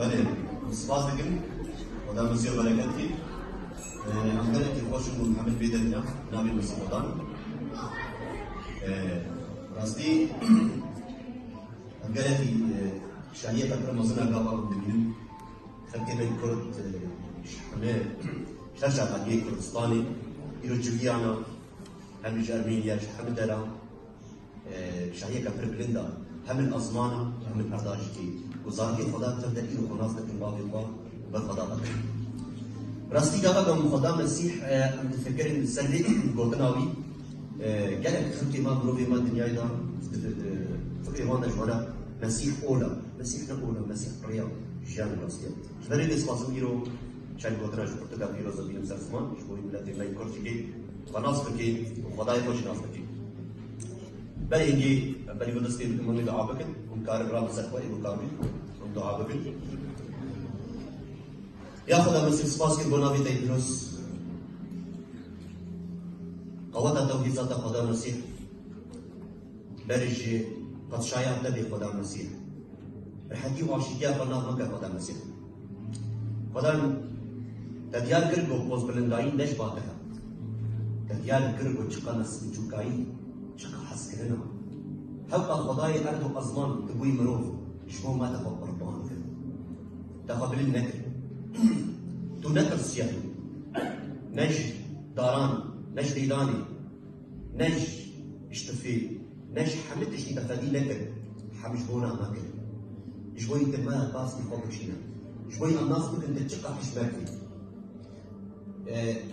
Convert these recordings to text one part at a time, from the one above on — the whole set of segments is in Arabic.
بله سپاس دکم خدا مسیح برکت کی همگره که خوشم محمد بیدنیا نامی مسیح خدان راستی همگره که شایعه تکرم مزنا گاوا ببینیم خلقی به کرد همه شرشا قدیه کردستانی ایرو جویانا همه ارمینیا همه درام شایعه کفر بلندا همه الازمانا همه پرداشی که وزارتی خدا تردد ایرو خناس دکن باقی با بخدا بکن راستی گاوا گم خدا مسیح ام تفکرین سلی گوتناوی گلک خلقی ما مروفی ما دنیای دار فکر وانا جوانا مسیح اولا مسیح نقولا مسیح رياض جيان راسيا جبريل اسماسم يرو شايف بوتراج برتقال يرو زبيم سرسمان شوي بلادي ما يكرش كي فناس بكي وخداي خوش ناس بكي بل يجي بل يبدستي من دعاء بكن ومكارب راب سكوا يبو كامل دعاء بكن يا خدا مسيح سباس كي بنابي تيدروس قوات التوحيد ذات خدا مسيح برجي قد شايع نبي خدا مسيح الحكي واشيكيا بنا مكة خدا مسيح خدا تديار كرغو بوز بلنداين ليش باتها تديار كرغو چقا نسل چوكاي چقا حس كرنا هبقى خداي أرض أزمان تبوي مروف شمو ما تخوى بربان كر تخبل النكر تو نكر سياحي نج داران نج ريداني نج اشتفي نج حملتش تفادي نكر حمش بونا ما كر شوي تما باس بخوبشينا شوي الناس ممكن تتشقى حشباكي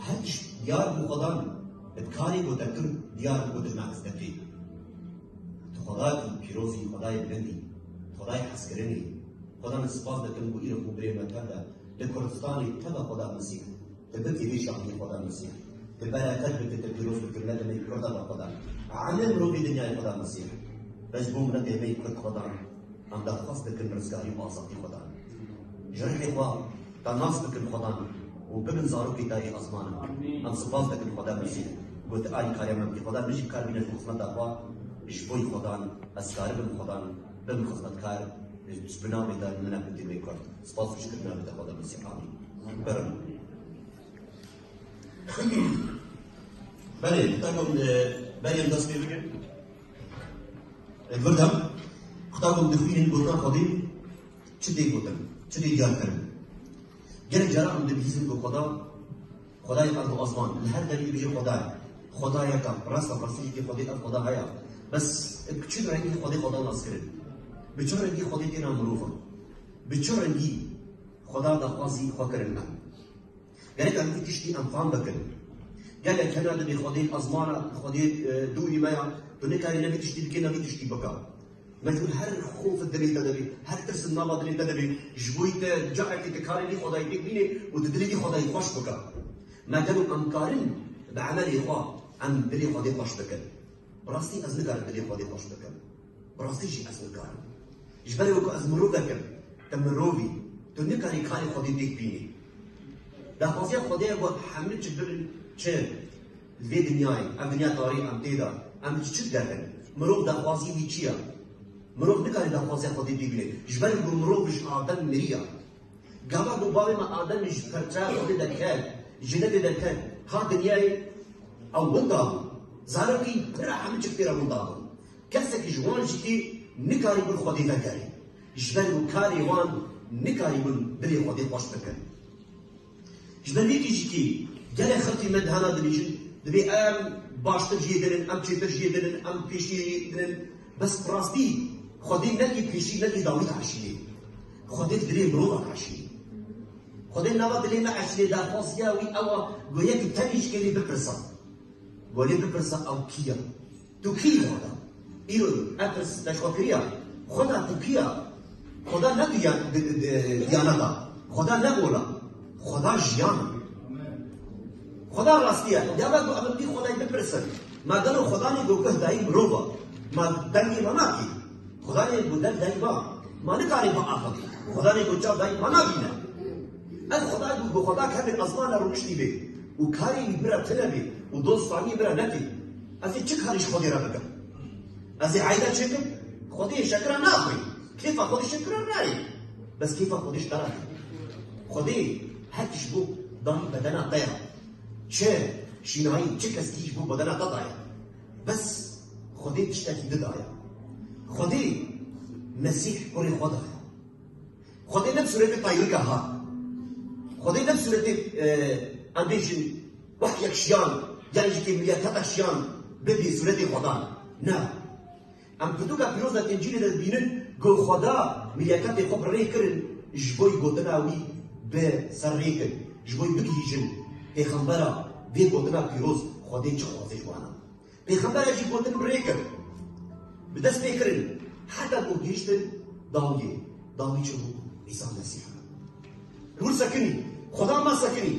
هاتش ديار بخدان بكاري وتكر ديار بودناكس دكي خداي بيروزي خداي بلندي خداي حسكرني خداي سپاس دكن بو ايرو بري مكادا لكردستاني تبا خدا مسيح تبكي ليش عمي خدا مسيح ببركات بتتبيروز بكرنا لما يكردا خدا عالم روبي دنيا خدا مسيح بس بومنا تيمي كرد خدا ام درخواست بكن رزقاري واسطي خدا جرحي خوا تناس بكن خدا وبمن زارو كتاي ازمانا ام سپاس بكن خدا مسيح قلت آي كاريم ام خدا مشي كار بين الخصمت اخوا شبوي خدا اسكار بن خدا بمن خدمت كار بنامي دار منا كنت بيكر سپاس شكرنا بدا خدا مسيح امين برم بله تاكم بريم دست بيبكن الوردهم خداكم دخوين القرآن خدي چدي قدم چدي جار كرم جل جرا عند بيزن بخدا خدا يقدر أزمان الهر دليل بيجي خدا يكم راس فرسي كي خدا خدا هيا بس بتشو رنگي خدا ناس كرد بتشو رنگي خدا كنا مروفا بتشو رنگي خدا دخوازي خكرنا قالك أنت تشتي أنفام بكر قالك كنا دبي خدا أزمان خدا دوري ما تنكاري نبي تشتي كنا نبي تشتي بكر مجبور هر خوف الدليل تدبي هر ترس النابا دليل تدبي جبويت جاعك تكاري لي خداي بيني وتدليلي خداي خوش بك ما كانوا أمكارن بعمل إخوة عن دليل خداي خوش بك براستي أزنكار دليل خداي خوش بك براستي شيء أزنكار جبري وكو أزمرو بك تمروبي تنكاري كاري خداي بيني ده خاصية خداي هو حمل جبر شيء الفي دنياي أم دنيا طريق أم تيدا أم تشد دهن مروب ده خاصية هيجيا مروف نکاری دخوازی خودی ببینه. جبر بو مروفش آدم مریا. گاوا بو باوی ما آدمش پرچه خودی دکل، جنت دکل. ها دنیای او بندام. زارکی برا همه چکتیرا بندام. کسی که جوان جدی نکاری بو خودی نکاری. جبر بو کاری وان نکاری بو دلی خودی خوش بکن. جبر بیکی جدی گله خطی من هانا دلیجن دبی ام باشتر جیدن ام چیتر جیدن ام پیشی جیدن بس براستی خودی نکی پیشی نکی داوود عشیه خودی دلی مروه عشیه خودی نوا دلی ما عشیه در خاصیه وی اوا گویا که تنیش کلی بپرسا گویا بپرسا او کیا تو کی خدا ایرون اترس تشکریا خدا تو کیا خدا نه دیانتا خدا نه اولا خدا جیان خدا راستیه دیابا گو اول بی خدای بپرسن ما دلو خدا نی گو که دایی مروه ما دنگی منا کی خدا نے بدل دائی با مانے کاری با آفاقی خدا نے کچھ دائی منا بینا از خدا گو خدا کمی ازمان روشنی بی و کاری برا تنبی و دوستانی برا نکی از چه کاریش خودی را بگم از عیده چکم خودی شکر نخوی کیفا خودی شکر ناری بس كيف خودش دارد خودی هرچیش بو دانی بدنا طيرا چه شینایی چه کسیش بو بدنا تضايا بس خودی تشتكي ددايا خودی مسيح كوري خدايا خودی نفس صورت طيرك ها خودی نفس صورت انديشن وحيك شيان يعني جي كميات اشيان بدي صورت خدا نه ام بدوكا بيروزا الانجيل ده بينن جو خدا مليكات خبر ريكرن جبوي غوتناوي بسريكن جبوي بكيجن پیغمبرا بي غوتنا بيروز خدي چخوازه جوانا پیغمبرا جي غوتن بريكر بدس بيكرن حتى قديشتن داوي چهو عيسى المسيح نور سكني خدا ما سكني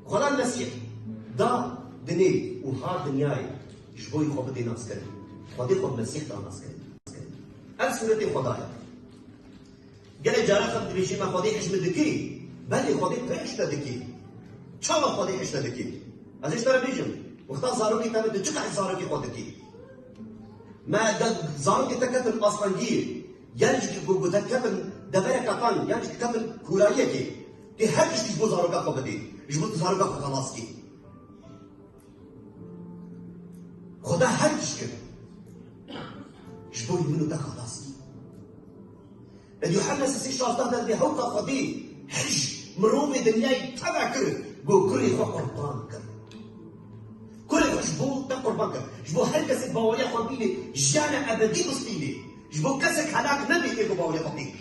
خدا المسيح دا دني وها دنياي جبوي خوب دي ناس كرن خدي خوب مسيح دا ناس كرن السورة خدايا قال جارا خد بيجي ما خدي حجم دكي بله خدي بيش دكي چاوا خدي حجم دكي ازش ترى بيجم وقتا زاروكي تابد چقدر زاروكي خدكي ما ده زاروكي تكتن اصلانجي يعني جو تكتن دبره كفان يعني تكتن كورايكي دي هرش تجبو زاروكا خدي جبو زاروكا خلاص كي خدا هرش كده جبوي منو ده خلاص يوحنا سيسي شاطر ده بهوكا خدي حج مرومي دنياي تبع كره جو كري خو قربان كر كري جبو ده قربان كر جبو هر كس باويا خديني جانا ابدي بسطيني جبو كسك هلاك نبي ايكو باويا خديني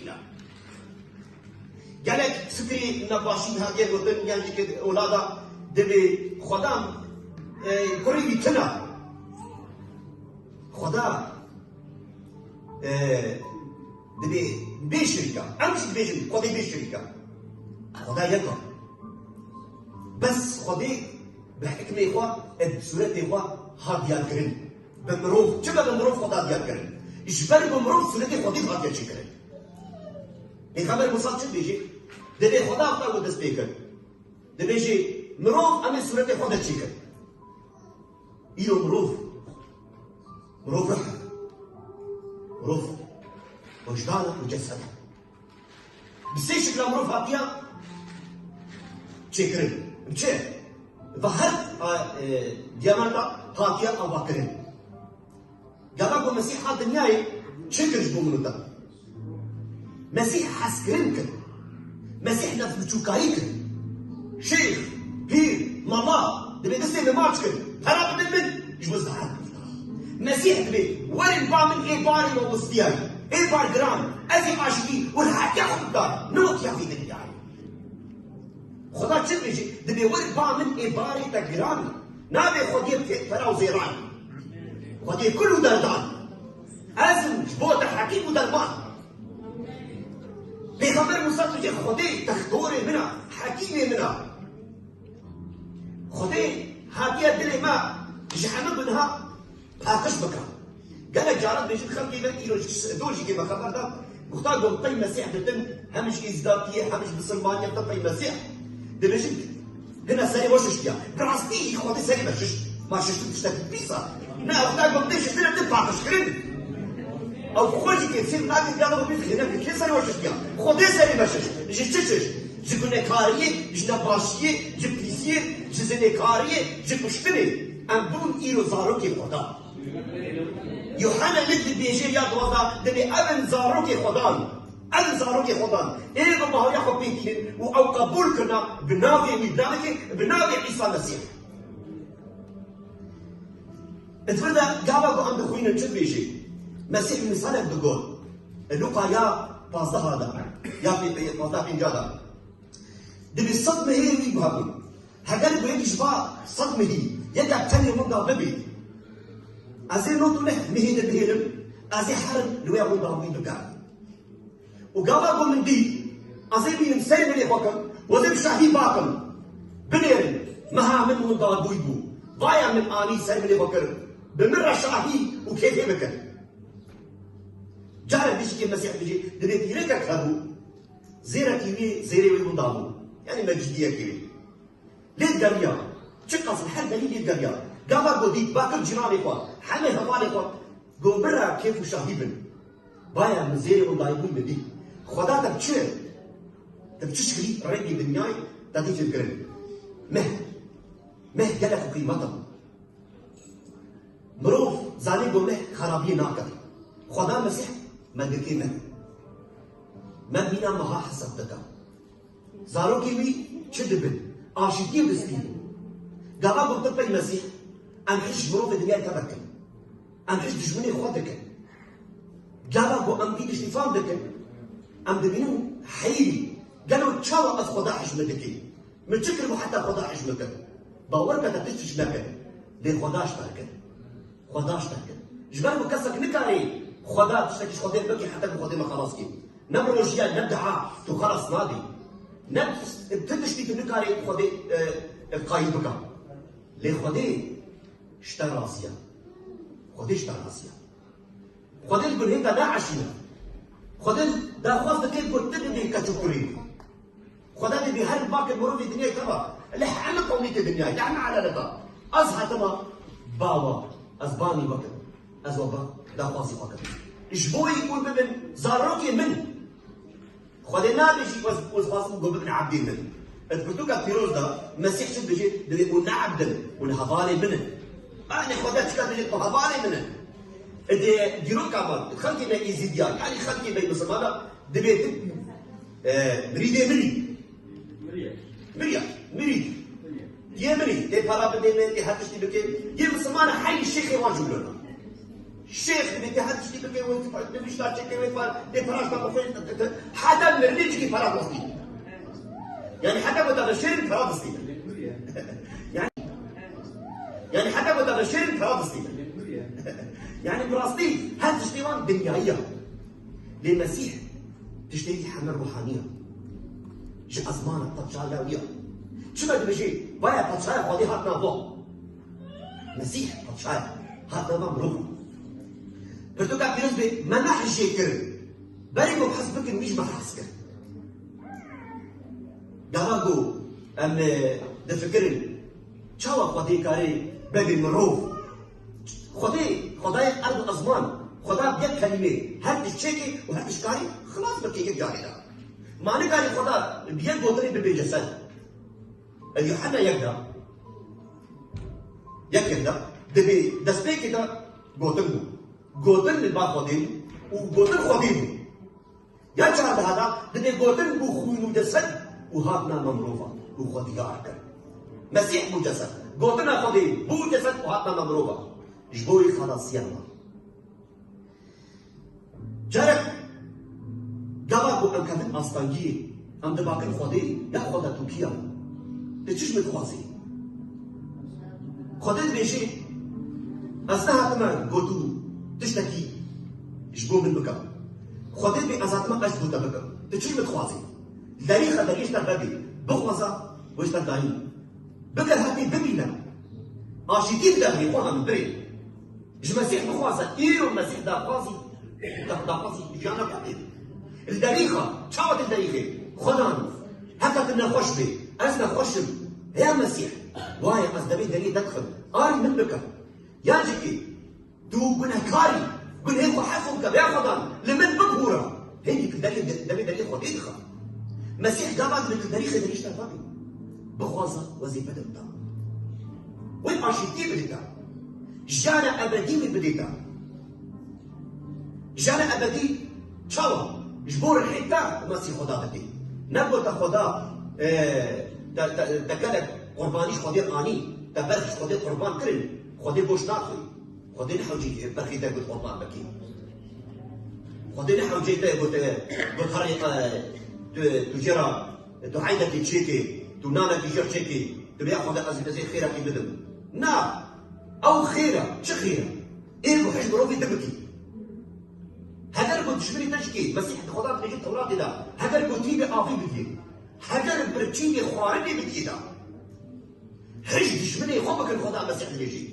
قالك فكري نباشين هاجي قلت يعني كده اولادا دبي خدام كري بيتنا خدا دبي بشركة أمشي بيجن خدي بشركة خدا يقع بس خدي بحكمة إخوة بسورة إخوة هاديان كرن بمروف جبل بمروف خدا هاديان كرن إجبار بمروف سورة خدي هاديان كرن إخبار مصاب شو بيجي دبي خدا أفضل ودس بيكر دبي يجي مروف أمي سورة خدا كرن إيو مروف رحمة مروف وجدانه وجسده بسي شكل مروف هاتيا تشكرن بچه ظهر دياماتا هاتيا او باكرن قالوا مسيح هذا الدنيا تشكر جبو منو ده مسيح حسكرن كن مسيح نفس بتشوكاي كن شيخ بير ماما دبي دسي مماتش كن هرب من جبو زهر مسيح دبي وين بعمل ايه باري ووسطيان ايه بار جرام ازي عاشقي والحق ياخد دار نوت يا في دنيا خدا چه بيجي دبي وين بعمل ايه باري تجرام نابي خدي فراو زيران خدي كله دردان ازم جبوت حكيم ودربان بيغمر موسى تجي خدي تخدوري منها حكيمي منها خدي هاتيا دلي ما جحنم منها باقش بكا قال جارد بيجي خلقي بنتي دوجي كيما خبر ده مختار قوم طي مسيح دتن همش ازداتيه همش بسلمانيا طي مسيح دبيجي هنا سري وشش يا براستي خدي سري بشش ما شش تشتكي بيسا نا مختار قوم تيجي سنه تباقش كرين او خوجي كيف سير نادي قالوا بيجي هنا كيف سري وشش يا خدي سري بشش جي تشش جي كونيكاريه جي نباشيه جي بليسيه جي زنيكاريه جي كشتني ام بون ايرو زاروكي خدا يوحنا اللي بيجي يا دوزا دبي ابن زاروكي خدان ابن زاروكي خدان ايه الله ياخذ بيتين او قبول كنا بنافي ميدانك بنافي عيسى المسيح اتفردا قابا عند خوينا تشد بيجي مسيح مثلا بقول لوقا يا بازدا هذا يا في بازدا بنجادا دبي الصدمه هي اللي بهاكل هقال بيجي شباب صدمه هي يدع تاني مده ببي ازي نوتو له مهيد بهيلم ازي حرم لويا بو داوي بكا وقابا من دي ازي بين مسير اللي بكم وزي شاهي باكم بنير مها من ضاد بويبو ضايع من اني سير اللي بكر بمر شاهي وكيف بكر جار بيجي المسيح بيجي دبي يركك ابو زيرا كيوي زيري وي ضابو يعني مجديه كيوي ليه دريا تشقص الحل دليل دريا قابا قديت باكر جناني قوى حمي هفالي قوى قو برا كيف شاهيبن بايا مزيري وضايبون بدي خداتك چه تبتشكلي رأي دنياي تدي فكرن مه جلك قيمته مروف زاني بومه خرابي ناكر خدا مسيح ما دكي ما بينا مها حسبتك زارو كيوي تشدبن عاشقين بستين قابا قلت بي مسيح أن حش مروف الدنيا تبكن أن حش دجمني خودك قابا قو أم دي اشتفان دك أم دبينو حيلي قالوا تشاوى أز خدا حجمتكي من تكرمو حتى خدا حجمتك باورك تتشتش لك لين خداش تركن خداش تركن جبال مكسك نكاري خدا تشتكيش خدا بكي حتى بخدا ما خلاص كي نبروجيا نبدعا تو خلاص نادي تدشتي تنكاري خدا قايد بك لين خدا اشترى راسيا خدا اشترى راسيا خدا يقول هيك لا عشينا خدا دا خواست كيف قلت تبني كتشكري خدا دي هل باك المرور الدنيا كبا لح عنا قومية الدنيا يعني على لقا أزها تما باوا أزباني بكر أزوبا دا خواصي بكر إشبوي يقول ببن زاروكي من خدا نابي شي وزخواصي يقول ببن عبدين من اثبتوك التيروز دا مسيح شد بجي دي قلنا عبدن ونهضالي منه أنا خدا تشكات بجي وهضالي منه دي ديرو كمان خلتي ما يزيديان يعني خلتي بين مسلمانا دبيت مريدي مريد يا مريد دي بارا بدي من دي حتشتي بكي يا مسلمانا حي الشيخ يوان جملونا الشيخ دي حتشتي بكي وانت بدي شتار تشكي وانت دي براش ما بخير حتى مريد كي بارا بسطي يعني حتى بدا بشير بارا بسطي يعني حتى بدا بشير بارا بسطي يعني براستي هاد تشتيوان دنياية للمسيح تشتري حمل روحانية جي أزمانك تتشالاوية شو بدي بجي بايا تتشالا خودي هاتنا بو مسيح تتشالا هاتنا مروح برتوكا بالنسبة ما نحجي كر بري بحسبك مش بحسك دهاغو أم دفكرن شاوا خودي كاري بدي مروح خدای ارض ازمان خدا یک کلمه هر تشکی و هر تشکاری خلاص بکی یک جاری دا معنی کاری خدا بیاد گوتری به جسد یوحنا یکدا دبی دسته کی دا گوتن با خودی و گوتن خودی یا چهار دا دبی گوتن بو خوینو جسد و هاتنا ممروفا و خودیار کر مسیح بو جسد گوتن خودی بو جسد و هاتنا ممروفا جبوي خلاص يلا جارك قباكو أم كان أستانجي أم دباك الخودي يا خدا تركيا تشيش متخوازي خودت بيجي أصلها كمان قوتو تشتكي جبو من بكم خودت بأزات ما أجبو تبكم تشيش متخوازي داريخة داريش تبدي بخوازا ويش تدعين بكر هاتي ببينا عاشتين دهني خوها من بري المسيح بخوازة إيرو المسيح دا خوازي جانا بعدين الدريخة شاوت الدريخة خدان هكا كنا خوش بي أزنا خوشم يا مسيح واي أزدبي دري تدخل آري من بك يا جيكي تو قلنا كاري قل هيكو حفظك يا خدان لمن بكورة هيك دبي دري خد إدخل مسيح قابل من الدريخة دريش تفاقي بخوازة وزيفة الدم وين عاشتين بديتا جانا أبدي من بديتا جانا أبدي شاوا جبور الحتة ومسيح خدا بدي نقول تخدا تكلت قربانيش خدي قاني تبرخش خدي قربان كرن خدي بوش ناخي خدي نحوجي برخي تقول قربان بكي خدي نحوجي تقول هري تجرى تعيدة تشيكي تنانا تجر تشيكي تبي أخذ أزي خيرك بدم نعم أو خيرة شو خيرة؟ إيه بحش بروفي دمكي هجر كنت شبري تشكي مسيح خدا بنجي التوراة ده هجر كنت تيجي آفي بدي هجر برتشيني خوارني بدي ده حج تشبري خبك الخدا مسيح بيجي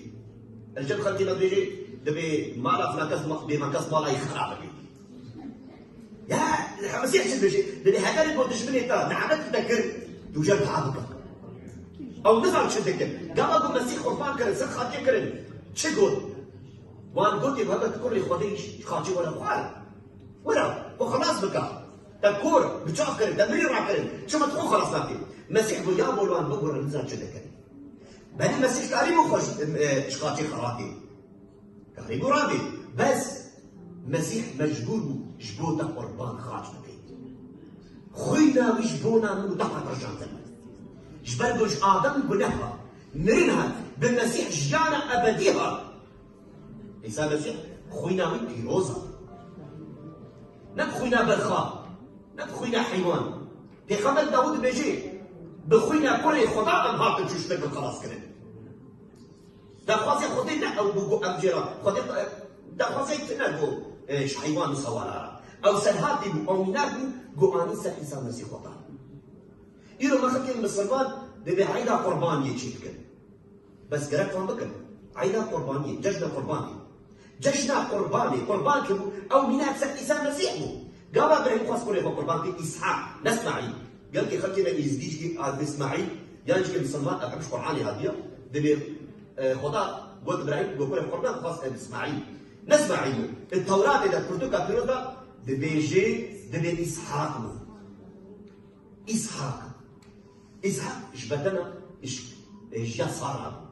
الجن خلتي ما بيجي دبي ما عرف ناقص بمنقص مالا يخرع بيجي يا المسيح شو بيجي دبي هجر كنت تشبري تا نعمت تذكر توجد عابك أو نزل شدك قبل المسيح قربان كرن سر خاطي كرن شقول وان قلت بهذا تقول لي خديش خاطي ولا خوال ولا وخلاص بكا تكور بتشوف كرن تمرير مع كرن شو ما تكون خلاص ناكل مسيح بو يا بولوان بقول الانسان شو ذكري بعدين المسيح قريب وخش شقاتي خراتي قريب ورابي بس مسيح مجبور جبوتا قربان خاج بكي خوينا وجبونا من دقة رجعان زمان جبرقوش آدم بنها نرنها بالمسيح جانا أبديها عيسى المسيح خوينا من بيروزا نب خوينا برخاء نب خوينا حيوان بيخمد داود بيجي بخوينا كل خدا أم هاتن شوش بك خلاص كرن دا خوازي خدينا أو بوغو أمجرا خدي دا خوازي تنقو حيوان وصوالارا أو سنهاتي بو أو مناكو جو آني سر عيسى المسيح خدا إيرو ما خلقين مسلمان دبي عيدا قربانية تشيبكن بس قرأت فهم بكن عيدا قربانية جشنا قربانية جشنا قرباني قربان كبو أو مناك سر عيسى المسيح بو قابا برهم خاص كله قربان في إسحاق نسمعي قال كي خلقينا يزديجي على إسماعيل يعني كي مسلمان أكمش قرآني هذه دبي خدا قلت إبراهيم بقول قربان خاص إسماعيل نسمعي التوراة إذا كنتو كابتنودا دبي جي دبي إسحاق مو إسحاق إشبتنا إشياء صارا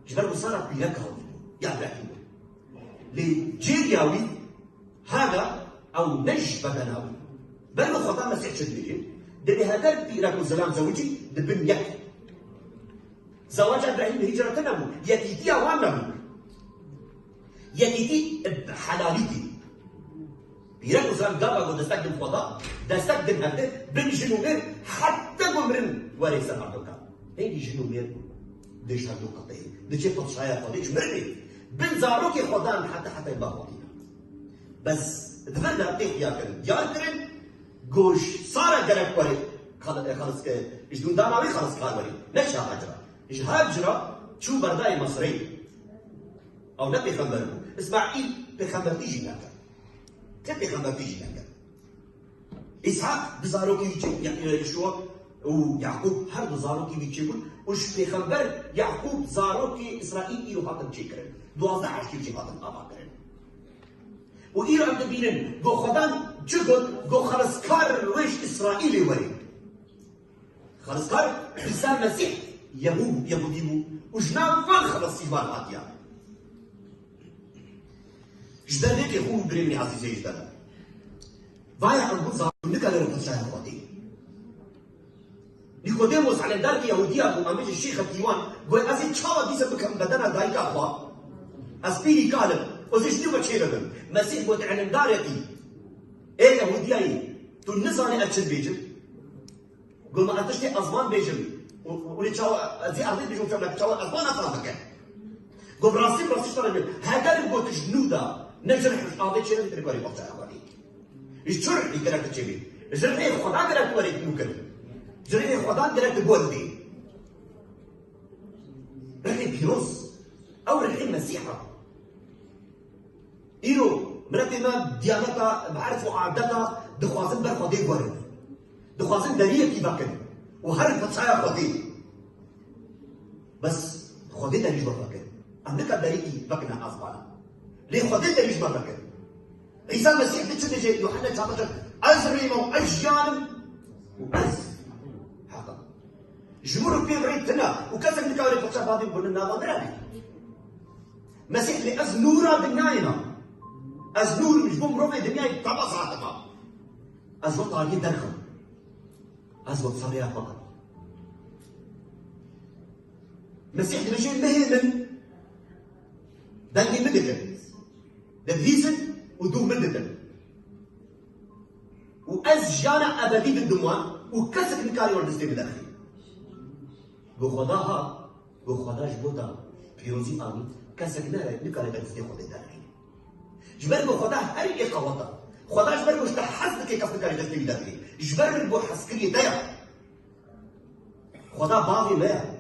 جبرو صارا بيلكه يا إبراهيم لجيرياوي هذا أو نجبتناوي بل خدا مسيح شديد دبي هذا بيراكو زلام زوجي دبن يك زواج ابراهيم هجرة نمو يتيتي وانمو يتيتي بحلاليتي بيراكو زلام قابا دستقدم خدا دستقدم هذا بن جنوبين حتى قمرن وريسا هردوكا هيدي جنوبين ديش هردوكا طيب ديش تطشايا فضيش مرني بن زاروكي خدا حتى يبقى بس تفرد بيخ ياكرن ياكرن گوش سارا درک وری خلاص که ايش دون داناوي خلاص قال وري نشا هجرة ايش هجرة شو برداي مصري او نبي خبر اسماعيل بخبر تيجي لك كيف بخبر تيجي لك اسحاق بزاروكي يجي شو ويعقوب هر بزاروكي بيجيبون وش بخبر يعقوب زاروكي اسرائيل يروح هذا تشكر 12 كيلو هذا ابا كرن وإيرو عند بينن جو خدان جدد جو خلاص كار ويش إسرائيلي وري خلاص كار عيسى المسيح يهودي وجنان فان خلاص يبان هاتيا جدانك يخون بريني عزيزي جدانا فايا عن بوزا نكالر بتشاي خدي نيكوديموس على دارك يهوديا وأمش الشيخ الديوان قال أزيد شاوا ديسا بكم بدنا دايكا أخوا أسبيري كالم وزيش نيو بتشيلهم مسيح بوت عن دارتي إيه يهودياي تنزاني أتشل بيجم قل ما أنتشتي أزمان بيجم ولي تشاوا زي أرضي بيجم فيهم لك تشاوا أزمان أفرادك قل براسي شطر بيجم هذا اللي بوت جنودا نجرح مش قاضي تشيل تريكوري بقطع أولي إيش شرح لي كلام تشيلي جرح إيه خدا كلام توري ممكن جرح إيه خدا كلام تقول دي رحلة بيروس أو رحلة مسيحة إيرو مرتي ما ديانتها بعرفوا عادتها دخوازن بر خدي ورد دخوازن دليل كي باكن وهر فتشايا خدي بس خدي دليل باكن أمريكا دليل باكنا أزبانا ليه خدي دليل باكن عيسى المسيح بتشتجي يوحنا 19 أزري مو أجيان وأز حقا جمهور بين ريتنا وكذا نكاوري فتشا فاضي بقولنا غدراني مسيح لأز نورا بالنايمة از نور مش بوم رفع دنيا طبعا صراحة از وقت عالية درخم از وقت صبيعة فقط مسيح دمشي مهمن داني مدكن دبهيسن ودو مدكن وأز جانا أبدي بالدموان وكسك نكاري والدستي بداخل بو خداها بو خدا جبوتا بيروزي آمين كسك نكاري والدستي خدي داخل جبر بو خدا هر ايه قوتا خدا جبر مش تحسك كيف كاري دستي بداخل جبر بو حسكري دايا خدا باغي ما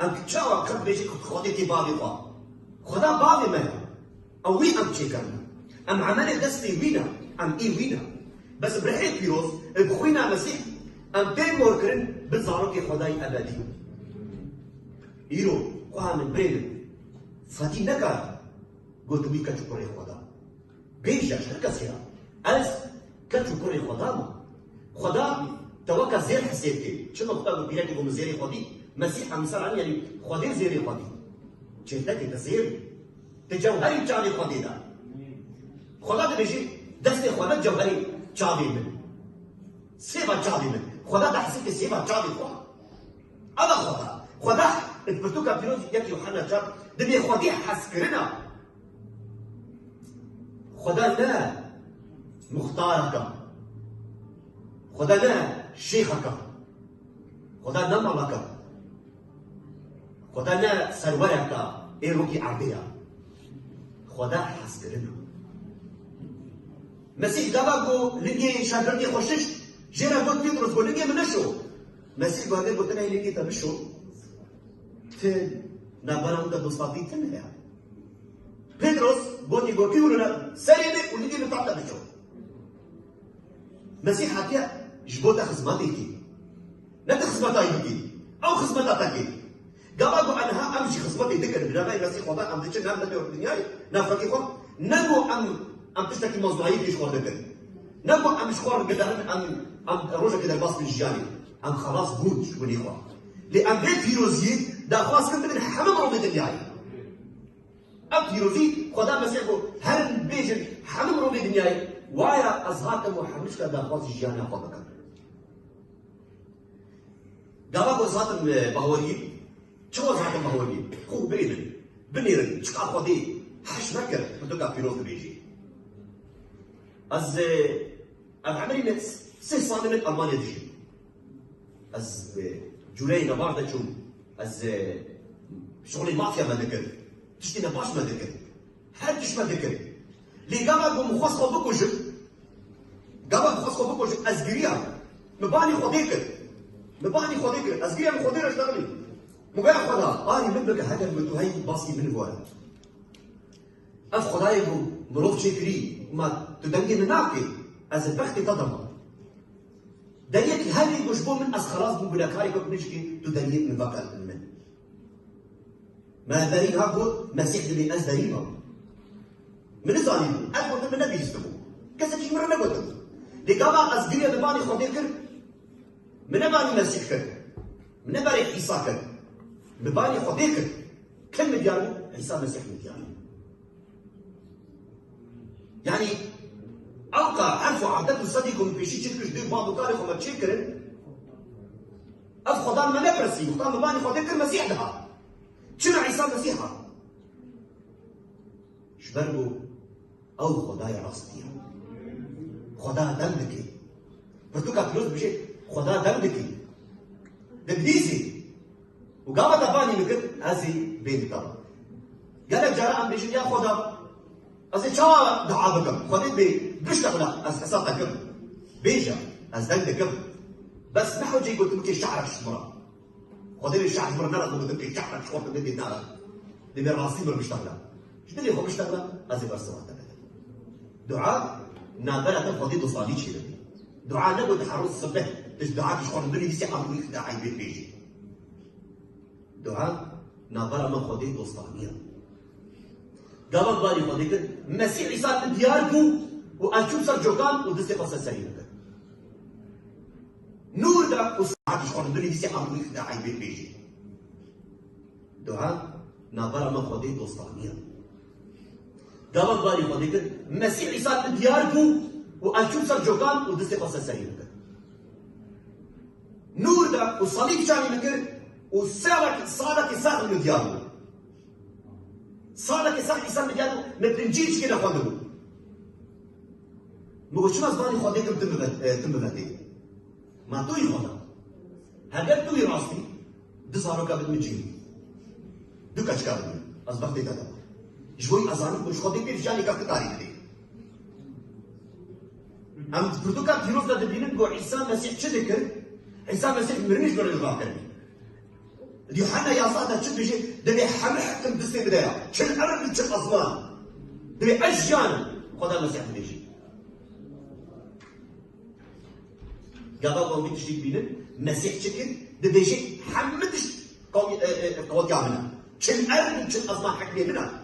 ام تشاو قد بيجي خدتي باغي خدا باغي ما او وي ام تشيكرنا ام عمل دستي وينا ام اي وينا بس برحيت بيروز بخوينا مسيح ام بين موركرن بزاروكي خداي ابدي ايرو قوها من برين فاتي نكار قلت ويكا تشكري خدا بيجا شركة سيرا ألس كتو كوري خدا ما خدا توكا زير حسيت كي شنو خدا بيلاقي بوم زيري خدي مسيح مثلا يعني خدي زيري خدي جهتك تزير تجوهري تشالي خدي ده خدا ده بيجي دست خدا جوهري تشالي من سيبا تشالي من خدا ده حسيت سيبا تشالي خدا هذا خدا برتوكا بيروز يك يوحنا جاب دبي خدي حسكرنا خدا لا مختارك خدا لا شيخك خدا لا ملك خدا لا سرورك ايروكي عربية خدا حسكرنا مسيح دابا لقي شاكرتي خوشش جينا قلت بيطرس قول لقي منشو مسيح قال قلت لها لقي تمشو فين نابانا مدى دوستاتي تنهي بيطرس بوتي قوكي ولا سريبي ولقي نطعتا بشو مسيح حكي جبوتا خزماتيكي لا تخزماتايكي او خزماتاتاكي قالوا انها امشي خزمتي ذكر بلاغي مسيح وضع ام ديتش نام نبي الدنيا نام فكي خو نبو ام تشتكي موضوعيه في شغل ذكر نبو ام شغل كده ام روجا كده الباص بالجاني ام خلاص بوت ولي خو لان بيت فيروزي دا خلاص كنت من حمام رومي الدنيا ام فيروزي خدا مسيح هل بيجن حمام رومي الدنيا وايا ازهاك محمش كده خلاص الجاني خدك قالوا ازهاك بهوري شو زعما بهوري خو بينن بنيرن شقا خدي حش مكر بدك فيروز بيجي از عملي نت 600 من المانيا ديجي از جولاي نبارده شو از شغلي مافيا ما ذكر تشتي نباش ما ذكر حدش ما ذكر اللي قام بمخصصه بكو جب قام بمخصصه بكو جب ازقريا مباني خديك ازقريا من خدير اشتغلي مبايع خدا اني مبلغ هذا المتوهي باصي من فوق اف خدايكو مروف شكري ما تدنجي مناكي از البختي تضم دنيك هذه مشبو من از خلاص بو بلاكاري كنت نشكي تدنيك من بقى من ما دارين هاكو مسيح دلي از دارينه من الظالمين اكو من النبي يستبو كسب شي مره نقول دي قبا از قريه نباني خديكر من باني مسيح كر من باني عيسى كر مباني خديكر كم مديانو عيسى مسيح مديانو يعني ألقى عرفوا عدد صديقهم في شيء تشكش دي بعض تاريخ وما تشكرن أف خدام ما نبرسي خدام مباني خديكر مسيح لها شنو عيسى مسيحها شبربو أو خداي راستي خدا دمدكي برتوكا فلوس بشي خدا دمدكي دبديسي وقامت أباني مكت هذه بين طبعا قالك جرى بيجي يا خدا أزي شوا دعاء بكم خديت بيشتغل أز حسابك بيجا أز دمدكم بس نحو جاي قلت لك شعرك شمرة خديت الشعر شمرة نرى قلت لك شعرك شمرة بدي نرى دي راسي مر مشتغلة شو اللي هو مشتغلة أزي برسمات دعاء نابلة خديت وصالي شيء دعاء نقول تحرص الصبح تش دعاء شخور الدنيا يسي عمرو يخدع عيبين بيجي دعاء نابلة من خديت وصالية قبل بالي خديت مسيح عيسى دياركو وأشوف صار جوكان ودستي قصة سليمة نور ده وصالي شخور الدنيا يسي عمرو يخدع عيبين بيجي دعاء نابلة من خديت وصالية قبل بالي خديت مسيح عيسى دياركو وأشوف صار جوكان ودستي قصة سليمة نور ده وصليب شامي مكر وصالك يساق من ديارو صالك يساق يساق من ديارو نتنجيش كده خدمه مو شو مزباني خديكم تم بهدي ما توي خدا هذا توي راستي دصارو قبل مجيب دوكاش قبل أصبحت كذا شوي أزاني مش خديك بيرجعني كفت تاريخ دي أم بردوكا فيروز ده دبينن جو عيسى مسيح شدكر عيسى مسيح مرنيش بر الغاكر يوحنا يا صاحبي شو بيجي دبي حمل حكم دستي بداية شل أرد شل أزمان دبي أجيان خدا مسيح بيجي قبل ما بيجي بينن مسيح شكل دبي يجي حمدش قوي عمنا شل أرد شل أزمان حكمي منها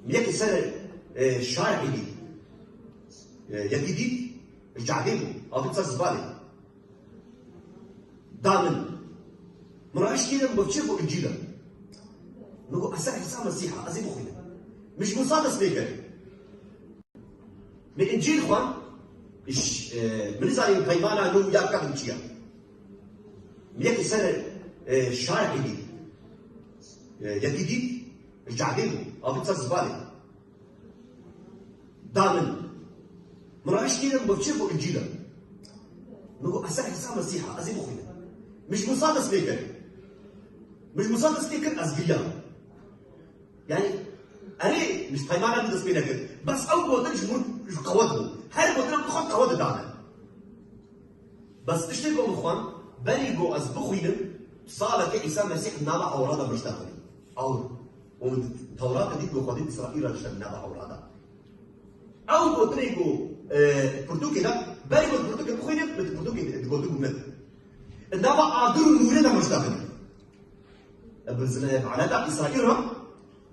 يكي سنة شارع دي يكي دي جعبيبو أو تصير زبالة دائما مراش كده بفشفوا الجيلة نقول أسأل حسام مسيحة أزيد أخويا مش مصادس بيكر من إنجيل إخوان من إزاي قيمانا نو يا كابن تيا يكي سنة الشارع جديد يكي دي الجعدين أو بتصير زبالة دائما مراعيش كده بتشوفوا الجيلة نقول أسأل حسام مسيحة أزي مخينا مش مصادس بيكر مش مصادس بيكر أزبياء يعني أنا مش طيبان بدس بيكر بس أول ما تجي مش قوته هل بدنا ناخذ قوته دعنا بس تشتكوا مخوان بلغوا أزبخينا صالة عيسى مسيح نابع أورادا مشتغلين أو والتوراة دي بقضية إسرائيل عشان نابع أورادا أو بطريقو برتوكي ده بلغوا البرتوكي مخوينا بالبرتوكي تقولوا مثل نابع أدور نورنا مشتغلين على دعم إسرائيل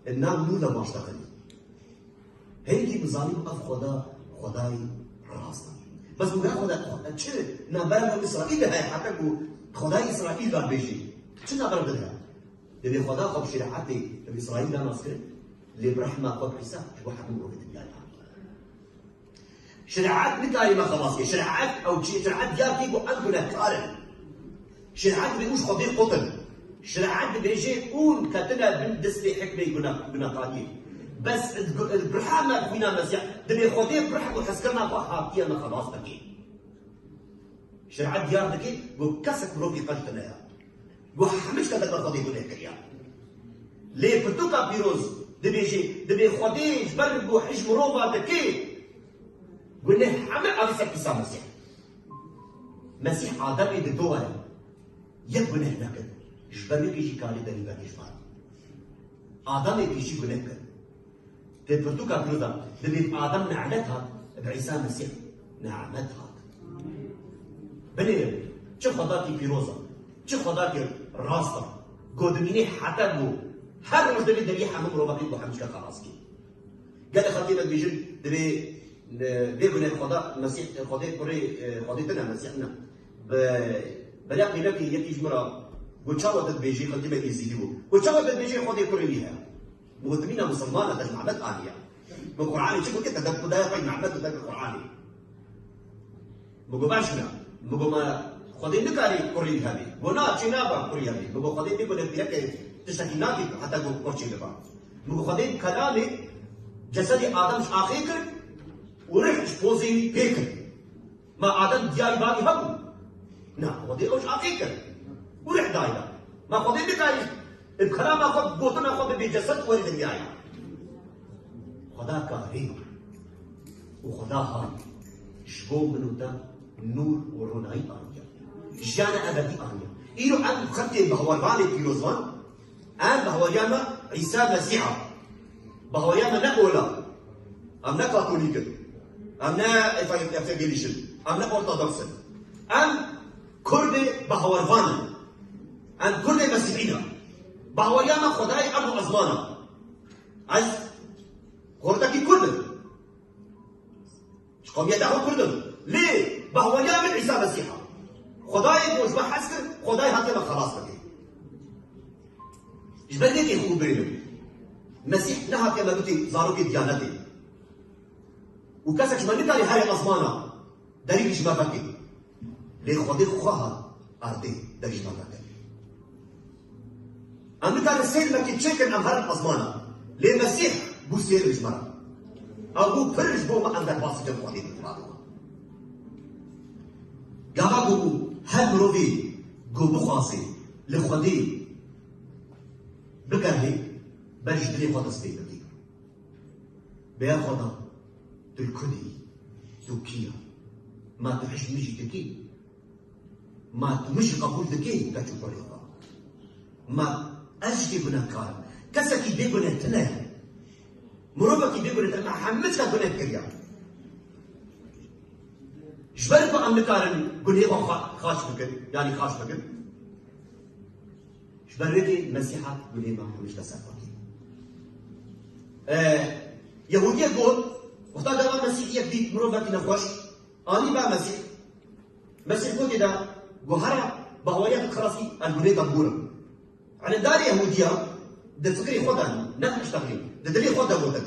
النام نورنا مشتغلين هيجي بظالم أف خداي راسنا بس بقى خدا چه نبرد اسرائیل ہے حتی کو خدای اسرائیل بر بیشی چه نبرد ده دبی خدا خب شریعت اسرائیل ناس کرد لبرحمه خب عیسی واحد من روحه الله شریعت نکاری ما خلاص شریعت او شریعت یا کی کو انکو نکارن شریعت بيقولش خدای قتل شریعت بيجي اون كتنا بندس في حكمه كنا قادين بس البرحمة فينا مسيح دنيا خديه برحمة وحسكرنا بحاكية ما خلاص تكي شرعت ديار تكي وكسك روكي قلتنا يا وحمش كذا خديه دنيا كريا ليه بتوكا بيروز دبي خديه جبر وحش مروبا تكي قلنا حمل أرسل كيسا مسيح مسيح آدمي بدوها يبنى هناك جبر كيشي كالي دني بني جبار آدمي كيشي قلنا تبرتوكا برودا دبي آدم نعمتها بعيسى المسيح نعمتها بني شو خداكي بيروزا شو خداكي راستا قدميني حتى بو هر روز دبي دبي حمم روبا بيبو حمشكا خلاص كي قال خطيبك بيجن دبي بيقول خدا المسيح خدا كوري خديتنا مسيحنا بلاقي لك يكي جمرة وتشاوت بيجي خطيبك يزيدو وتشاوت بيجي خدا كوري ليها مهتمين مسلمان ده معبد آلية بالقرآن شوفوا كده ده طيب معبد ده بالقرآن بقول باشنا بقول ما خدين نكاري كوري هذه بنا تشينابا كوري هذه بقول خدين بيقول لك تشتكي ناقي حتى بقول كورشي لبا بقول خدين كلامي جسدي آدم آخر ورح بوزي بيكر ما آدم دياري باقي هم نعم خدين أوش آخر ورح دايدا ما خدين نكاري الكلام اخذ بوتنا اخذ بجسد ورد الجاي خدا كريم وخداها شبو منو ده نور وروناي آنيا جانا أبدي آنيا إيرو أن خطي بهوالباني بيروزوان أن بهواليانا عيسى مسيحا بهواليانا نقولا أم نا كاثوليك أم نا إفانجيليشن أم نا أورثودوكس أم كرد بهوالباني أن كرد مسيحينا بهواليانا خداي أبو أزمانا عز كردكي كردن شقوم يدعو كردن ليه؟ بهواليانا عيسى مسيحا خداي بوز بحسكر خداي هاتي ما خلاص بكي جبل ليك يخو بينهم مسيح نها كما قلتي زاروكي ديانتي وكاسك شمال نتالي هاي أزمانا دليل شبابكي ليه خدي خوها أرضي دليل شبابكي أمريكا السيد ما كيتشكل أم هرب أزمانا ليه مسيح بو سير الجمرة أو بو فرج بو ما عندك باسط الخدي بالتبادل قاما بو هل مروفي قو بخاصي لخدي بكرهي بجدري خدا سبيكتي بيا خدا تلكدي توكيا ما تحش مجي تكي ما تمشي قبول تكي كاتشو بريضا ما أجدي بنكار كسكي بيقول تنا مروبكي بيقول تنا حمسك بنت كريا جبرت أم نكارن قولي خاش بكن يعني خاش بكن جبرتي مسيحة قولي ما مش تسافري يهودية قول وقتا دوا مسيحية جديد مروبكي نخوش أني بقى مسيح قول كده جوهرة بهوايات خلاصي القولي دبورة على دار يهودية ده فكري خدها نحن مشتغلين ده دليل خدها بوتك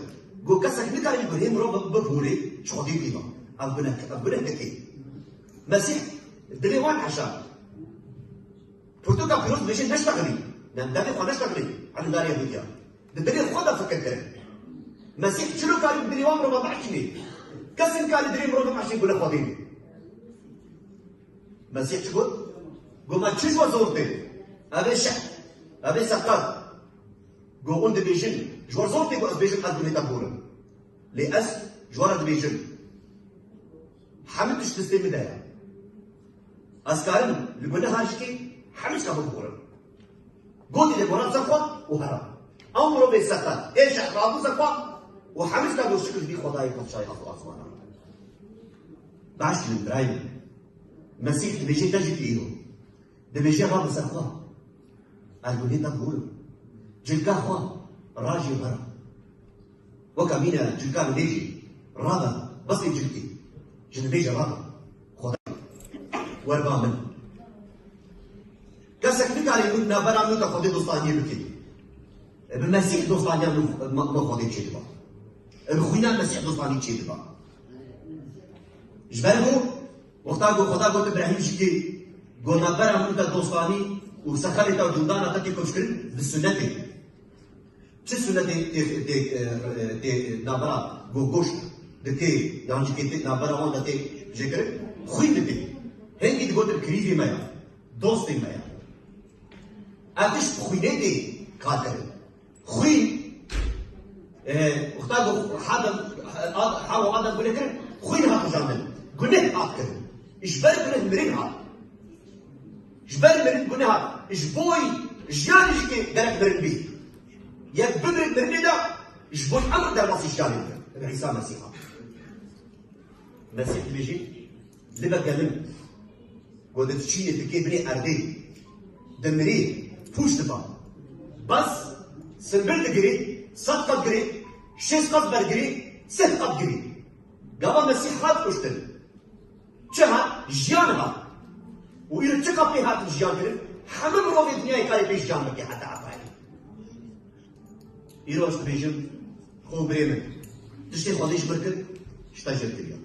جو كسك نكاري قولي مروبك ببوري شو خدي فيها أبنك تكي مسيح الدليل وان عشان پرتوکا پیروز بشه نشتغلی نمدانی خود نشتغلی علی داری بودیا داری خود فکر کرد مسیح چلو کاری بدریوام رو ببعشنی کسی کاری دریم رو ببعشنی گله خودی مسیح چی گفت؟ گفت ما چیز وزورته أبي شح أبي سقط جو أند بيجن جوار زورتي جو أز بيجن أز بني تبورن لأس جوار بيجن حمد تستسلم دايا أسكارن لقولنا هاشكي حمد كابو بورن قولي لقولنا زفوت وهرب أمره بيسقط إيش أقرابه زفوت وحمد كابو شكل بي خداي كفشاي أخو أصوانا بعش من برايم مسيح بيجي تجي فيه ده بيجي غاب زفوت البني تقول جلكا خوا راجي غرا وكمينا جلكا بيجي رابا بس جلكي جن بيجي رابا خدا وربا من كسك بك على يقول نابرا منك خدي دوستانية بكي بالمسيح دوستانية ما خدي تشي دبا بخوينا المسيح دوستانية تشي دبا جبالكو وقتا خدا قلت ابراهيم شكي قول نابرا منك دوستاني وسخرت وجودانا تكي كشكل بالسنة شو السنة تي نابرا جوش دكي يعني كي نابرا وان دكي جكر خوي دكي هنگي تقول الكريفي مايا دوستي مايا أتش خوينتي كاتر خوي اختاروا حدا حاول هذا يقول لك خوين هذا جامل قلنا أكتر إيش بالك من مرينها جبال مرن بنها جبوي جيان جكي دارك مرن بيه يا بدر مرن دا جبوي أمر دار مصي جاني عيسى مسيحا مسيح بيجي لبا كلم قلت تشيني تكي بني أردي دمري فوش دفا بس سنبل تجري صدقة جري شيس قد برجري سه قد جري قبل مسيح هات كشتل شها جيانها وإذا تقف في هذا الجيان كده حمم روبي الدنيا يكاري بيش جان بكي حتى عطاي إيروش تبيجم خو بريمن تشتي خوديش بركن شتاجر كريا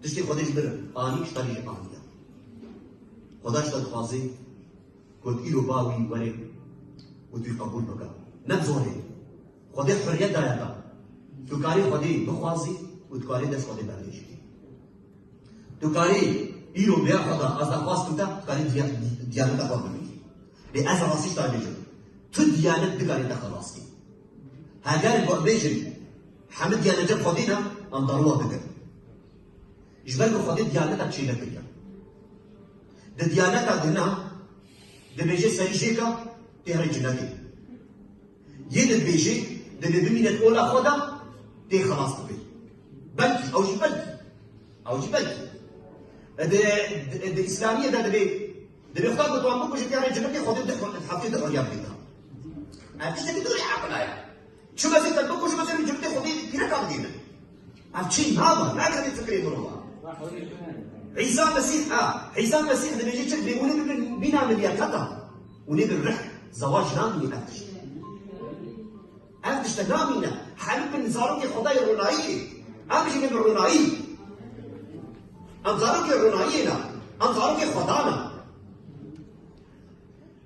تشتي خوديش برن آني شتاجر آنيا خداش تدخوازي كنت إيرو باوي وري وتوي قبول بكا نبزوري خودي حرية دايتا تكاري خودي بخوازي وتكاري دس خودي برديش تكاري إيرو بيا خدا أصلا خاص كنتا كاري ديانة تقوى مني لأزا راسيش تابيجن تو ديانة دكاري تخلصي هاجاري بيجن حمد ديانة جب خدينا أن ضرورة دكر جبال خدي ديانة تشينا كريا ده ديانة تدنا ده بيجي سيجيكا تهري جناكي يد بيجي ده بمينة أولى خدا تي خلاص تبي بلكي أو جي بلكي أو جي بلكي الإسلامية ده بيختار بتوع بكو جت يعني جنبي خدت الحفيد الرياض بيها. أنت تبي تقولي عقل يا. شو بس أنت بكو شو بس اللي جبتي خدي كنا كاملين. أفشين هذا ما كان يفكر يقولوا. عيسى مسيح عيسى مسيح ده بيجي شكل بيقول بينا من يكتا ونبي رح زواج نامي أفتش تنامينا حلم النزارك خداي الرنائي أمشي من الرنائي أنظارك الرنائينا أنظارك خدانا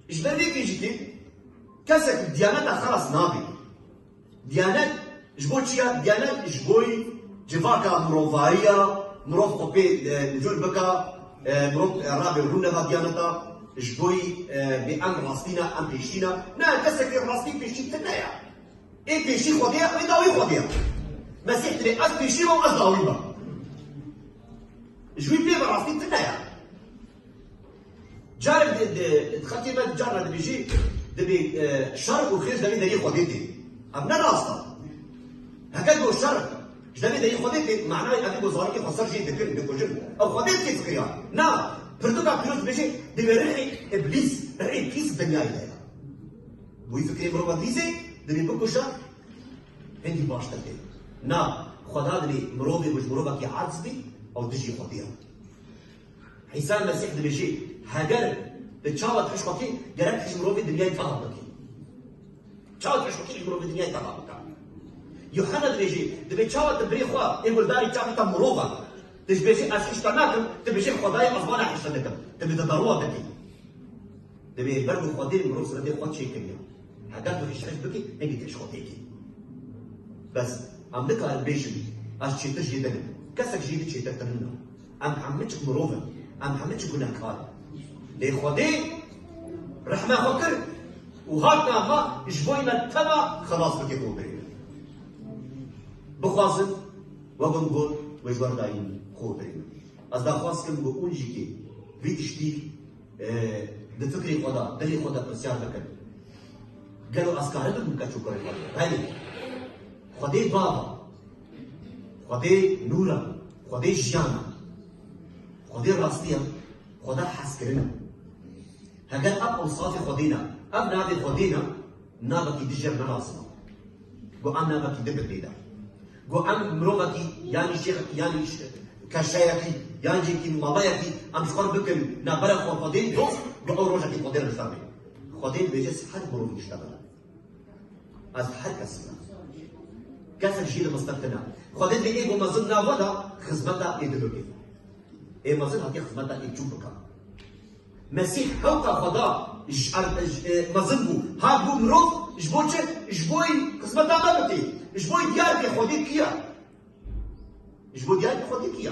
إيش بدك يجيكي كسك ديانات خلاص نابي ديانات جبوتشيا ديانات جبوي جفاكا مروفايا مروف قبي نجول بكا مروف رابي رونها ديانتا جبوي بأم راستينا أم بيشينا نا كسك الراستين بيشين تنايا إيه بيشي خديا وإيه داوي خديا مسيح تري أز بيشي وأز داوي با جوي بيه راستين تنايا جارب دخلتي ما جارنا بيجي دبي شرق وخير دبي دليل خديتي أبنا راستا هكذا جو شرق جدبي دليل خديتي معناه أبي بزارك خسر شيء ذكر بكوجن أو خديتي فكريا نا بردوكا بيروز بيجي دبي ريحي إبليس ريحي كيس الدنيا إليها بوي فكري مروبا ديزي دبي بكوشا هندي باش تلتين نا خدا دبي مروبي وش مروبا كي عاجزبي أو دجي خديها عيسى المسيح دبي شيء هاجر بتشاوت حشوكي جرات حش مروبي الدنيا يتغابكي تشاوت حشوكي مروبي الدنيا يتغابكي يوحنا دبيجي دبي تشاوت بريخوا يقول داري تشاوت مروبا تجبيجي أشيشتناكم تبيجي خداي أزمان حشتناكم تبي تداروا بكي دبي برضو خدين مروس ردي خد شيء كنيا حاجات بخش عش بكي نجي تش خديكي بس عم دك البيشن اش شيء تجي دنا كسك جيد شيء تتمنى ام حمتش مروفن ام حمتش كنا كار لي خدي رحمه فكر وهاتنا ما جبوينا تبع خلاص بكي بوبري بخوازن وبنقول ويزور داين خوبري از دا خواست كم بقول جيكي في اشتي دفكري خدا دلي خدا بسيار بكر قالوا اسكارد مكاتشو كوري خدا هاي خدي بابا خدي نورا خدي جانا خدي راستيا خدا حسكرنا هقال اب اوصافي خدينا اب نادي خدينا نابكي دجر نراسنا قو ام نابكي دبر ديدا قو ام مرومكي يعني شيخ يعني كشايكي يعني جيكي مالايكي ام شخور بكم نابرا خدين دوس قو روجكي خدين رسامي خدين بيجس حد مروف يشتغل از حد كسبنا كسر جيل مستقنا خدين بيجي قو مزن نافدا خزمتا يدلوكي اي مزن هاتي خزمتا يجوبكا مسيح هوكا خدا مزنبو هابو مروف جبوچه جبوي قسمتا مبتي جبوي ديارك خدي كيا جبوي ديارك خدي كيا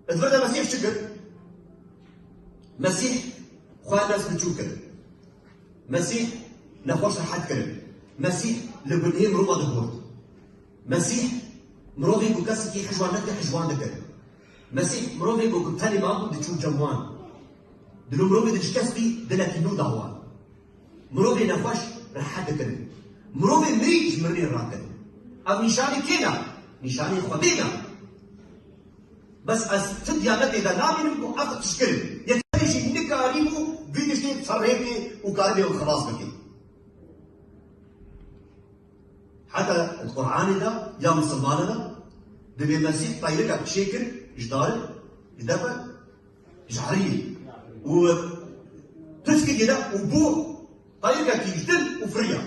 اتفرد مسيح شكر مسيح خواه ناس بتشوكر مسيح نخوش حد كرم مسيح لبنهي مروفا دهورت مسيح مروفي بكسكي حجوان نكي حجوان دكر مسيح مروفي بوكو تاني مامو دي تشوف جموان دلو مروفي دي تشكسبي دلاتي نو دهوان مروفي نخوش رحاد كرم مروفي مريج مرني راكن او نشاني كينا نشاني خدينا بس از تديانتي اذا نامي نمكو اخذ تشكرم يتريشي نكاريمو فيديشتي تصريكي وكاربي وخلاص بكي حتى القرآن ده يا مسلمان ده دبي المسيح طيرك شيكر جدار جدبر جعري و تسكي كده وبو طيرك يجدل وفريا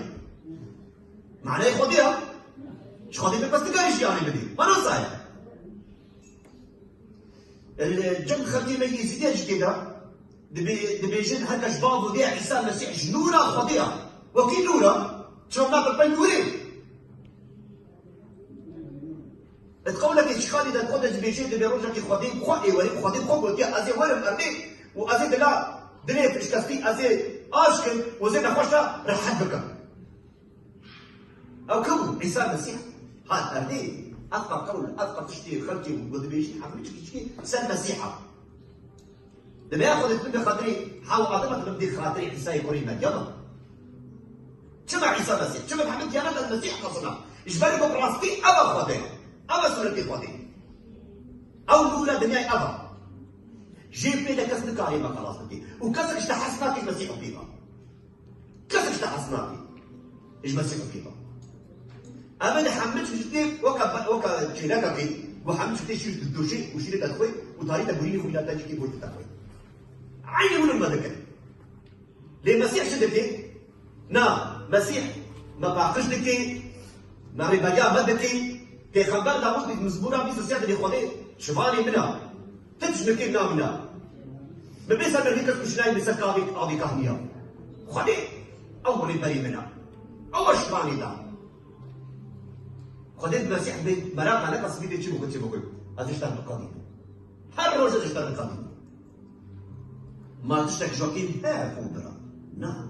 معناه ياخديها مش خديها بس تقاريش يعني بدي ما نصاير الجن خليه ما يزيدش كده دبي جن هكا شباب وديع عيسى المسيح جنورة خديها وكي نورة شو ما بالبنورين تقول لك اشخالي ده تقول لك بيجي دبي روجك خديم خوي ولي خديم خوي ودي ازي ورم ارني وازي لا دنيا فيش كاستي ازي اشكن وزي نخوشها راح حدك او كم عيسى المسيح هات ارني اثقل قول اثقل تشتي خلتي ودبيجي حبيبتي تشتي سال مسيحه دبي ياخذ الدنيا خاطري حاول اعطيك بدي خاطري عيسى يقول لك يلا شبع عيسى المسيح شبع حبيبتي انا المسيح اصلا ايش بالك براستي ابا خديم أبا سورتي خدي أو نولا دنيا أبا جيب بيدا كسر كاريما خلاص بكي وكسر اشتحسناكي المسيح فيها كسر اشتحسناكي إيش مسيح فيها أبدا حملت جدي وكا شيلاكا كي وحملت جدي شيل الدوشي وشيلك الخوي وطاريتا بوريني ولا تاجيكي بورتي تاخوي عيني ولا ما ذكر ليه مسيح شدتي نا مسيح ما باقش دكي ما ربايا ما دكي پیغمبر داوود مزبورا 27 دي خدي شوالي منها تجنكي نامنا ببيسا مرهيكس كشناي بسكاوي أبي كهنيا خدي أول بري منها أول شوالي دا خدي المسيح بمراق على تصميم تشيبو كتشيبو أتشتغل بالقديم هر روز تشتغل بالقديم ما تشتغل جوكين ها فوبرا نعم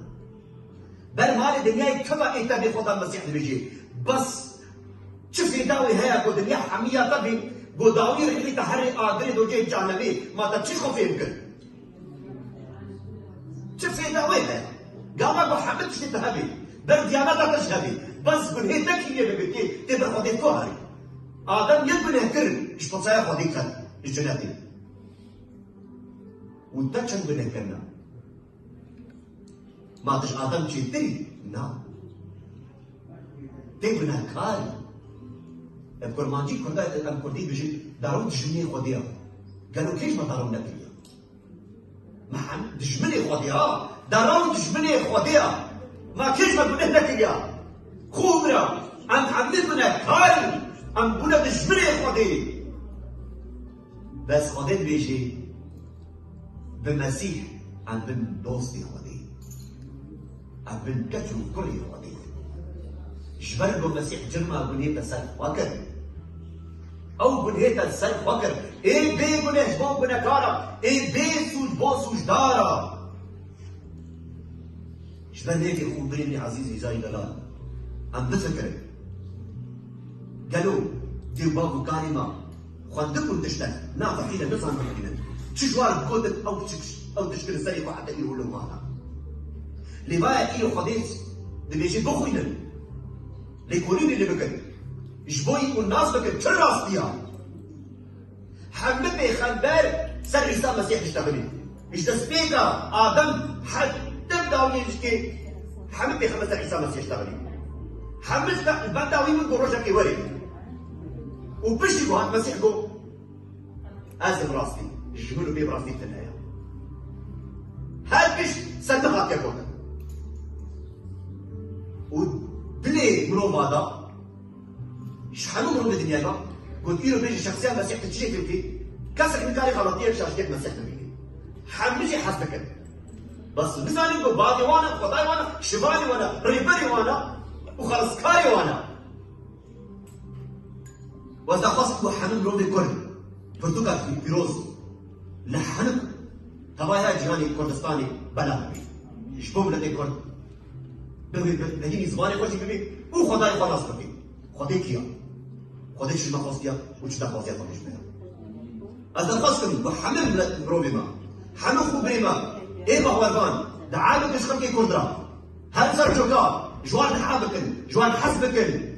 بل مالي دنياي كما إنت بخدا المسيح بيجي بس شوفي داوي هيا قد اليح حمية طبي قد داوي رحلي تحري آدري دوجي جانبي ما تتشيخو في يمكن شوفي داوي هيا قاما قو حمد تشتهبي بل دياناتا تشهبي بس قل هي تكي ببكي تبر خدي كوهري آدم يدبن يهكرن ايش تصايا خدي كان الجناتي وانتشن بنهكرنا ما تش آدم تشتري نعم تبنى كاري الكرمانجي كندا الكردي بيجي دارون دجمني خديها قالوا كيف ما دارون نبيها ما حن دجمني خديها دارون دجمني خديها ما كيف ما بنه نبيها خمرة أنت عملتنا كاري أم بنا دجمني خدي بس خديت بيجي بمسيح ام بن دوستي خودي ام بن كتو كري خودي جبر بمسيح جرما بنيت سر فكر او بنيت سر فكر اي بي بنش بو بنكارا اي بي سوج بو سوج دارا جبر هيك خبريني عزيزي زي دلال ام بفكر قالوا دي بابو كلمه خدكم تشتغل نعطى فينا نفهم فينا تشوار كودت او تشكل السرقه حتى يقولوا معنا لبايا ايو خديس دي بيجي بخوينا ليكونين اللي بكن جبوي والناس بكن تراس بيها حمد خنبار سر عيسى مسيح يشتغلين مش تسبيكا ادم حد تبدا يشكي حمد خمس سر عيسى مسيح يشتغلين حمد بداوي من قروشك وري وبشي هاد مسيح جو ازم راسي يشغلوا بيه براسي في النهايه هاد بش صدقات يا كوتا وبلي منو هذا شحالو من الدنيا قلت له بيجي شخصيه مسيح تتشيك فيه كسر من كاري غلطيه شاشتك مسيح فيه حمجي حسبك بس مثلا يقول بادي وانا خداي وانا شمالي وانا ريبري وانا وخلص كاري وانا وإذا قصدوا حنم رومي كرد برتوكا في بيروز لحنم تبايا جهاني كردستاني بلا بي يشبه لدي كرد بهيني زباني خوشي ببي وخداي خلاص ببي خدي كيا خدي شما خاصية وشتا خاصية طبيش بها إذا قصدوا وحنم رومي ما حنم خبري ما إيه بهواربان دعالو بشخلقي كردرا هل سر جوكا جوان حابكن جوان حسبكن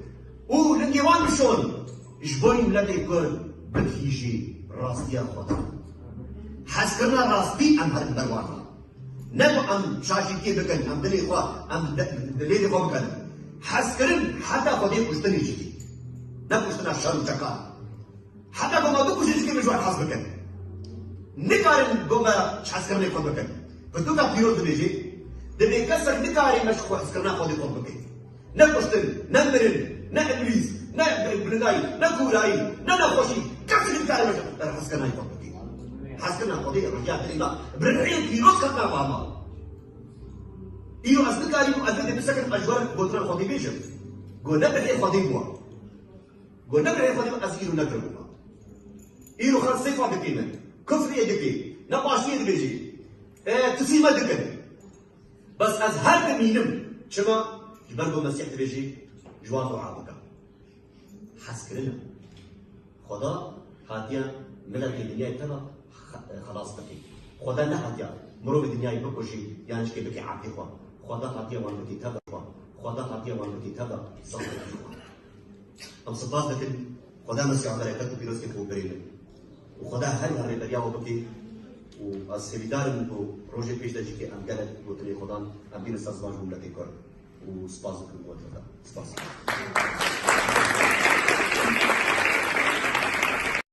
ولنجيوان بشون جبوين لدي كل بكيجي راستي خدا حسكرنا راستي ام هر بروانا نبو ام شاشي كي بكن ام دلي خوا ام دلي خوا بكن حسكرن حتى خدي قشتني جدي نبو قشتنا شان جكا حتى بما دو قشتني كي بجوان حس بكن نكارن بما حسكرني خوا بكن فتوكا بيروز بيجي دبي كسر نكاري مشخو حسكرنا خدي خوا بكن نقشتن نمرن نا ابليس نا بلداي نا كوراي نا نخوشي كسر الكلام ترى حسكنا يطبقي حسكنا قضيه رجعت الى برنعين في نص كنا فاهمه ايو اصدقائي ازيد بسكن اجوار بوتر خدي بيجن قلنا بحي خدي بوا قلنا بحي خدي اسيرو نقربوا ايو خلص صفه بكينا كفر يدكي نباشي بيجي تسيما دكن بس ازهر مينم شما جبركم مسيح بيجي جوان وعابك حس كرنا خدا هاتيا ملك الدنيا تبع خلاص بكي خدا نه هاتيا مرو الدنيا بكوشي يعني شكي بكي عبدي خوا خدا هاتيا وان بكي تبع خدا هاتيا وان بكي تبع صلى ام صفات لكن خدا مسيح بركاته بيروس كي كوبرين وخدا هل هر بريا وبكي والسيدار من روجي بيش دجي ام قالت وتري خدا ام بين استاذ جمله كور وسباسك الوقت ده سباسك